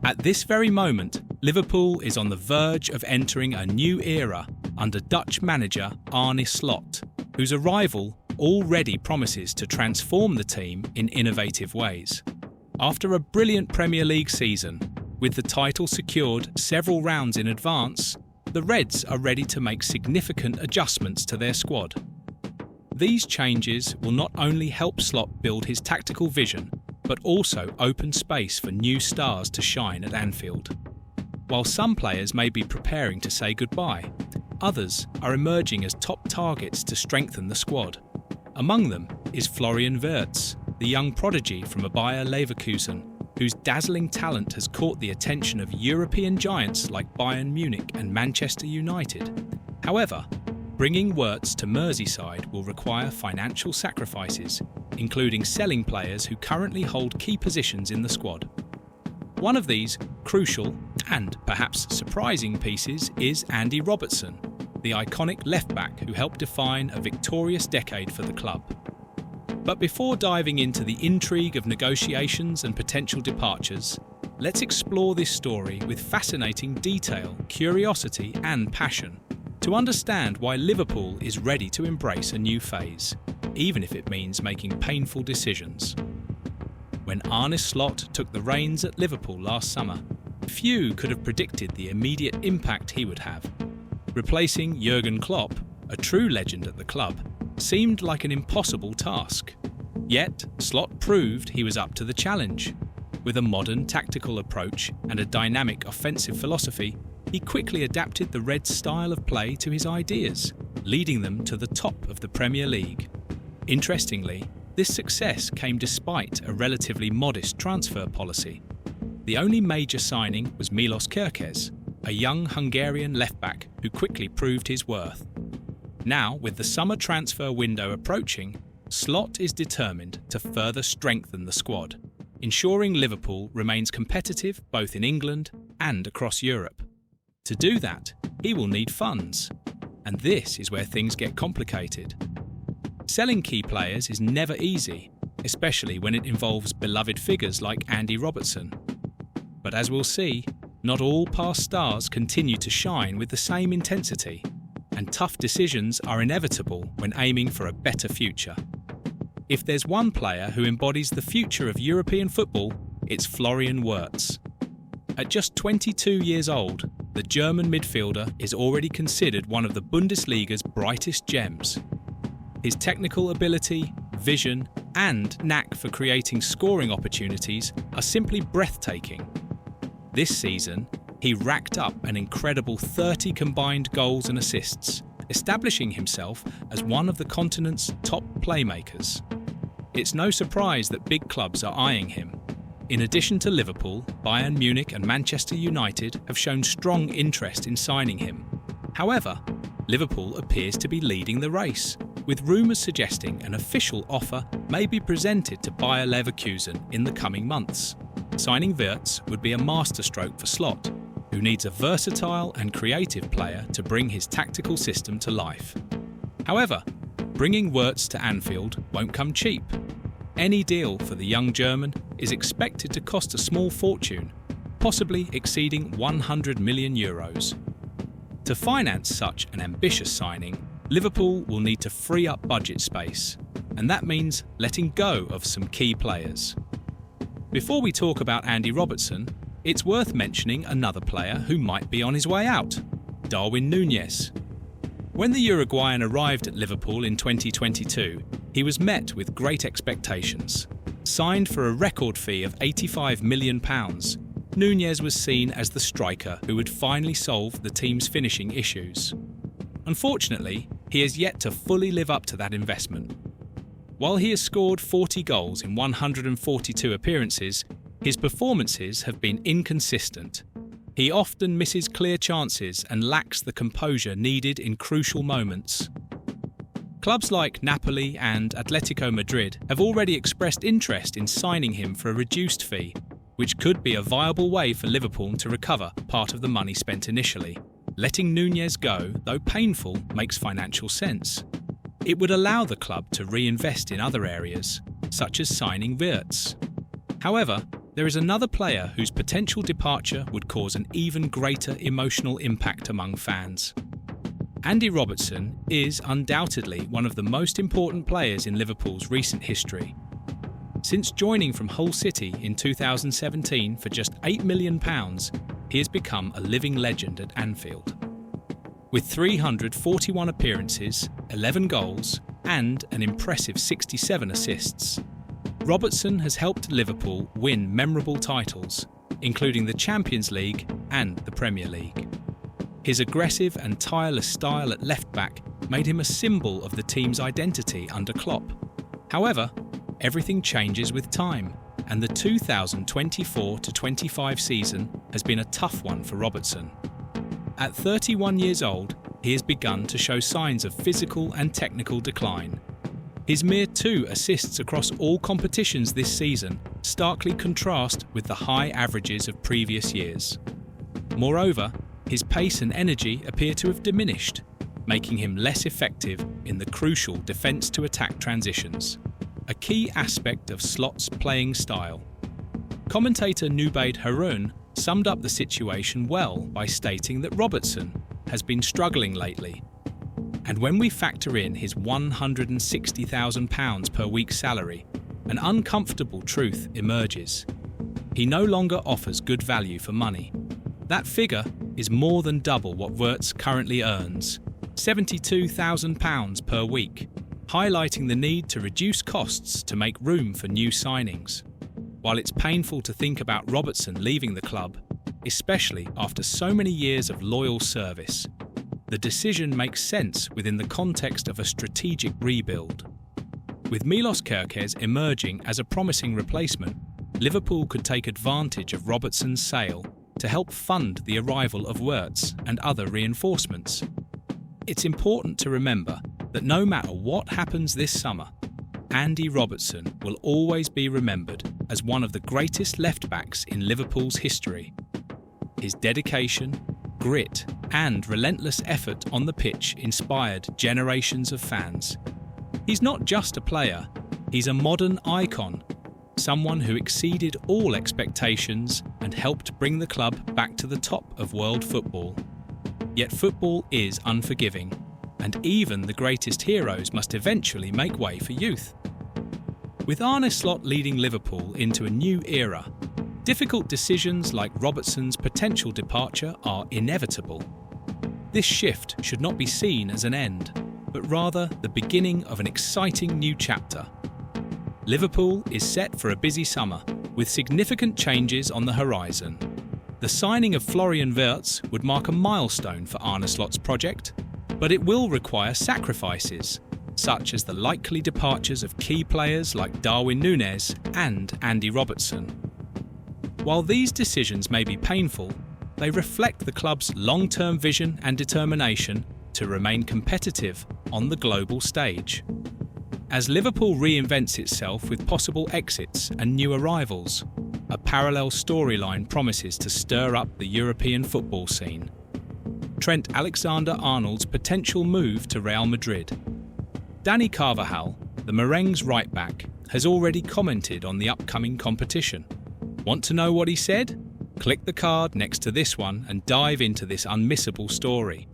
At this very moment, Liverpool is on the verge of entering a new era under Dutch manager Arne Slot, whose arrival already promises to transform the team in innovative ways. After a brilliant Premier League season, with the title secured several rounds in advance, the Reds are ready to make significant adjustments to their squad. These changes will not only help Slot build his tactical vision, but also open space for new stars to shine at Anfield. While some players may be preparing to say goodbye, others are emerging as top targets to strengthen the squad. Among them is Florian Wirtz, the young prodigy from Bayer Leverkusen, whose dazzling talent has caught the attention of European giants like Bayern Munich and Manchester United. However, bringing Wirtz to Merseyside will require financial sacrifices, including selling players who currently hold key positions in the squad. One of these crucial and perhaps surprising pieces is Andy Robertson, the iconic left-back who helped define a victorious decade for the club. But before diving into the intrigue of negotiations and potential departures, let's explore this story with fascinating detail, curiosity and passion to understand why Liverpool is ready to embrace a new phase, even if it means making painful decisions. When Arne Slot took the reins at Liverpool last summer, few could have predicted the immediate impact he would have. Replacing Jurgen Klopp, a true legend at the club, seemed like an impossible task. Yet, Slot proved he was up to the challenge. With a modern tactical approach and a dynamic offensive philosophy, he quickly adapted the Reds' style of play to his ideas, leading them to the top of the Premier League. Interestingly, this success came despite a relatively modest transfer policy. The only major signing was Milos Kerkez, a young Hungarian left-back who quickly proved his worth. Now, with the summer transfer window approaching, Slot is determined to further strengthen the squad, ensuring Liverpool remains competitive both in England and across Europe. To do that, he will need funds, and this is where things get complicated. Selling key players is never easy, especially when it involves beloved figures like Andy Robertson. But as we'll see, not all past stars continue to shine with the same intensity, and tough decisions are inevitable when aiming for a better future. If there's one player who embodies the future of European football, it's Florian Wirtz. At just 22 years old, the German midfielder is already considered one of the Bundesliga's brightest gems. His technical ability, vision, and knack for creating scoring opportunities are simply breathtaking. This season, he racked up an incredible 30 combined goals and assists, establishing himself as one of the continent's top playmakers. It's no surprise that big clubs are eyeing him. In addition to Liverpool, Bayern Munich and Manchester United have shown strong interest in signing him. However, Liverpool appears to be leading the race, with rumours suggesting an official offer may be presented to Bayer Leverkusen in the coming months. Signing Wirtz would be a masterstroke for Slot, who needs a versatile and creative player to bring his tactical system to life. However, bringing Wirtz to Anfield won't come cheap. Any deal for the young German is expected to cost a small fortune, possibly exceeding €100 million. To finance such an ambitious signing, Liverpool will need to free up budget space, and that means letting go of some key players. Before we talk about Andy Robertson, it's worth mentioning another player who might be on his way out, Darwin Nunez. When the Uruguayan arrived at Liverpool in 2022, he was met with great expectations. Signed for a record fee of £85 million, Nunez was seen as the striker who would finally solve the team's finishing issues. Unfortunately, he has yet to fully live up to that investment. While he has scored 40 goals in 142 appearances, his performances have been inconsistent. He often misses clear chances and lacks the composure needed in crucial moments. Clubs like Napoli and Atletico Madrid have already expressed interest in signing him for a reduced fee, which could be a viable way for Liverpool to recover part of the money spent initially. Letting Nunez go, though painful, makes financial sense. It would allow the club to reinvest in other areas, such as signing Wirtz. However, There is another player whose potential departure would cause an even greater emotional impact among fans. Andy Robertson is undoubtedly one of the most important players in Liverpool's recent history. Since joining from Hull City in 2017 for just £8 million, he has become a living legend at Anfield. With 341 appearances, 11 goals, and an impressive 67 assists, Robertson has helped Liverpool win memorable titles, including the Champions League and the Premier League. His aggressive and tireless style at left-back made him a symbol of the team's identity under Klopp. However, everything changes with time, and the 2024-25 season has been a tough one for Robertson. At 31 years old, he has begun to show signs of physical and technical decline. His mere 2 assists across all competitions this season starkly contrast with the high averages of previous years. Moreover, his pace and energy appear to have diminished, making him less effective in the crucial defence-to-attack transitions, a key aspect of Slott's playing style. Commentator Nubaid Haroun summed up the situation well by stating that Robertson has been struggling lately. And when we factor in his £160,000 per week salary, an uncomfortable truth emerges. He no longer offers good value for money. That figure is more than double what Wirtz currently earns, £72,000 per week, highlighting the need to reduce costs to make room for new signings. While it's painful to think about Robertson leaving the club, especially after so many years of loyal service, the decision makes sense within the context of a strategic rebuild. With Milos Kerkez emerging as a promising replacement, Liverpool could take advantage of Robertson's sale to help fund the arrival of Wirtz and other reinforcements. It's important to remember that no matter what happens this summer, Andy Robertson will always be remembered as one of the greatest left-backs in Liverpool's history. His dedication, grit, and relentless effort on the pitch inspired generations of fans. He's not just a player, he's a modern icon, someone who exceeded all expectations and helped bring the club back to the top of world football. Yet football is unforgiving, and even the greatest heroes must eventually make way for youth. With Arne Slot leading Liverpool into a new era, difficult decisions like Robertson's potential departure are inevitable. This shift should not be seen as an end, but rather the beginning of an exciting new chapter. Liverpool is set for a busy summer, with significant changes on the horizon. The signing of Florian Wirtz would mark a milestone for Arne Slot's project, but it will require sacrifices, such as the likely departures of key players like Darwin Nunez and Andy Robertson. While these decisions may be painful, they reflect the club's long-term vision and determination to remain competitive on the global stage. As Liverpool reinvents itself with possible exits and new arrivals, a parallel storyline promises to stir up the European football scene. Trent Alexander-Arnold's potential move to Real Madrid. Dani Carvajal, the Merengues right-back, has already commented on the upcoming competition. Want to know what he said? Click the card next to this one and dive into this unmissable story.